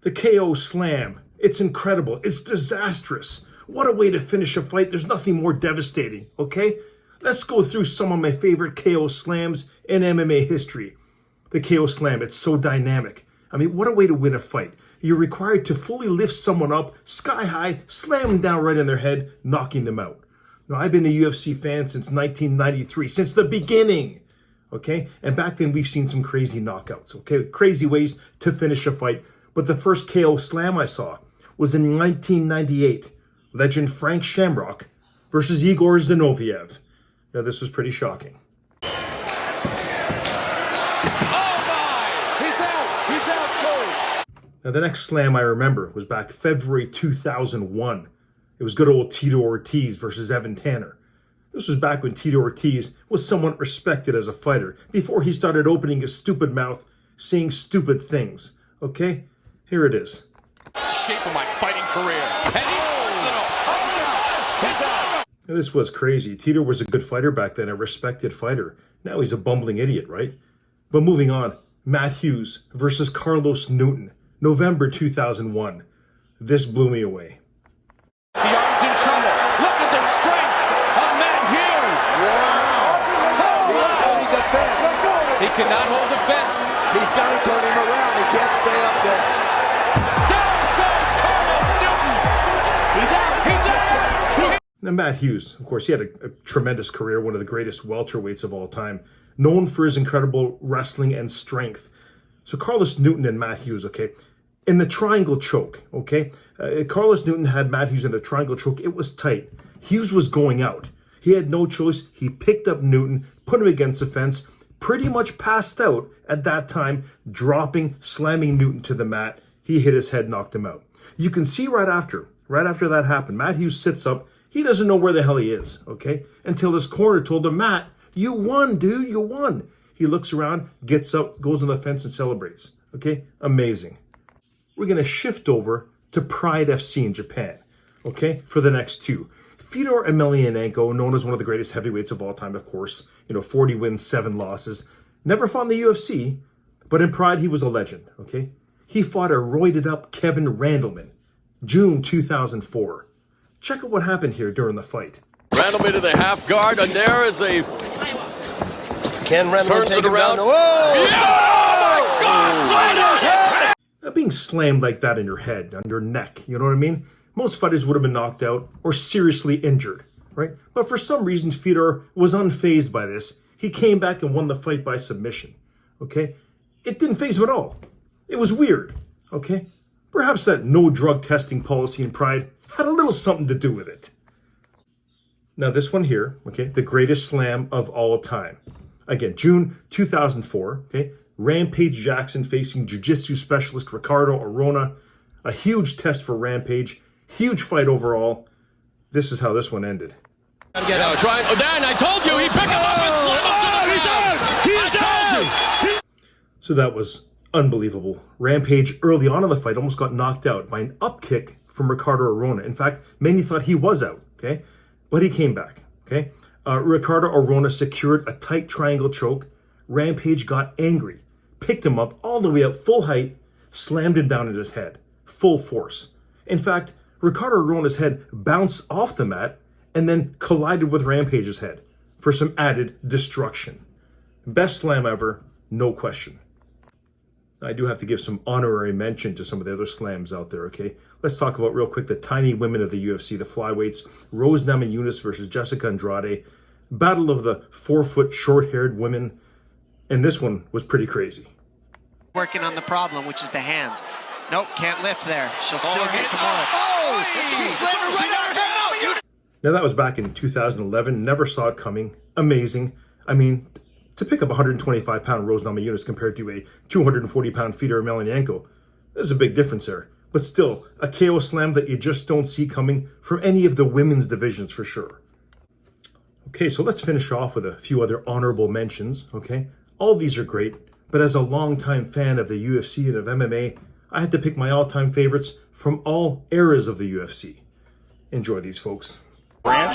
The KO slam. It's incredible. It's disastrous. What a way to finish a fight. There's nothing more devastating, okay? Let's go through some of my favorite KO slams in MMA history. The KO slam, it's so dynamic. I mean, what a way to win a fight. You're required to fully lift someone up, sky high, slam them down right in their head, knocking them out. Now, I've been a UFC fan since 1993, since the beginning, okay? And back then, we've seen some crazy knockouts, okay? Crazy ways to finish a fight. But the first KO slam I saw was in 1998. Legend Frank Shamrock versus Igor Zinoviev. Now, this was pretty shocking. Oh my! He's out! He's out cold! Now, the next slam I remember was back February 2001. It was good old Tito Ortiz versus Evan Tanner. This was back when Tito Ortiz was somewhat respected as a fighter, before he started opening his stupid mouth, saying stupid things. Okay? Here it is. Shape of my fighting career. And he's out. Now, this was crazy. Tito was a good fighter back then, a respected fighter. Now he's a bumbling idiot, right? But moving on, Matt Hughes versus Carlos Newton, November 2001. This blew me away. The arm's in trouble. Look at the strength of Matt Hughes. Wow. He's holding the fence. He cannot hold the fence. He's got to turn him around. He can't stay up there. Down goes Carlos Newton. He's out. He's out. Now, Matt Hughes, of course, he had a tremendous career, one of the greatest welterweights of all time, known for his incredible wrestling and strength. So Carlos Newton and Matt Hughes, okay, in the triangle choke, okay, Carlos Newton had Matt Hughes in a triangle choke. It was tight. Hughes was going out. He had no choice. He picked up Newton, put him against the fence, pretty much passed out at that time, dropping, slamming Newton to the mat. He hit his head, knocked him out. You can see right after that happened, Matt Hughes sits up. He doesn't know where the hell he is, okay? Until his corner told him, Matt, you won, dude, you won. He looks around, gets up, goes on the fence and celebrates, okay? Amazing. We're going to shift over to Pride FC in Japan, okay, for the next two. Fedor Emelianenko, known as one of the greatest heavyweights of all time, of course, 40 wins, 7 losses. Never fought in the UFC, but in Pride, he was a legend, okay? He fought a roided-up Kevin Randleman, June 2004. Check out what happened here during the fight. Randleman to the half guard, and there is a... Can Randleman turns take it him around. down? Whoa! Yeah! Oh my gosh! Now, being slammed like that in your head, on your neck, you know what I mean? Most fighters would have been knocked out or seriously injured, right? But for some reason, Fedor was unfazed by this. He came back and won the fight by submission, okay? It didn't faze him at all. It was weird, okay? Perhaps that no drug testing policy in Pride had a little something to do with it. Now, this one here, okay, the greatest slam of all time. Again, June 2004, okay? Rampage Jackson facing jiu-jitsu specialist Ricardo Arona. A huge test for Rampage. Huge fight overall. This is how this one ended. Dan, I told you, he picked him up and slammed him to the ground. He's out! So that was unbelievable. Rampage, early on in the fight, almost got knocked out by an up kick from Ricardo Arona. In fact, many thought he was out, okay? But he came back, okay? Ricardo Arona secured a tight triangle choke. Rampage got angry, picked him up all the way up full height, slammed him down at his head, full force. In fact, Ricardo Arona's head bounced off the mat and then collided with Rampage's head for some added destruction. Best slam ever, no question. I do have to give some honorary mention to some of the other slams out there, okay? Let's talk about real quick the tiny women of the UFC, the flyweights. Rose Namajunas versus Jessica Andrade. Battle of the 4-foot short-haired women. And this one was pretty crazy. Working on the problem, which is the hands. Nope, can't lift there. She'll still get Kimura. Oh! She slammed her right on her head. Now, that was back in 2011. Never saw it coming. Amazing. I mean, to pick up 125-pound Rose Namajunas compared to a 240-pound Fedor Emelianenko, there's a big difference there. But still, a KO slam that you just don't see coming from any of the women's divisions for sure. Okay, so let's finish off with a few other honorable mentions, okay? All these are great, but as a longtime fan of the UFC and of MMA, I had to pick my all-time favorites from all eras of the UFC. Enjoy these, folks. Branch,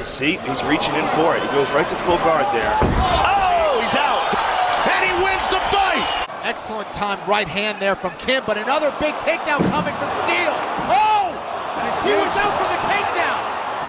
see, he's reaching in for it. He goes right to full guard there. Oh, he's out! And he wins the fight! Excellent time right hand there from Kim, but another big takedown coming from Steele.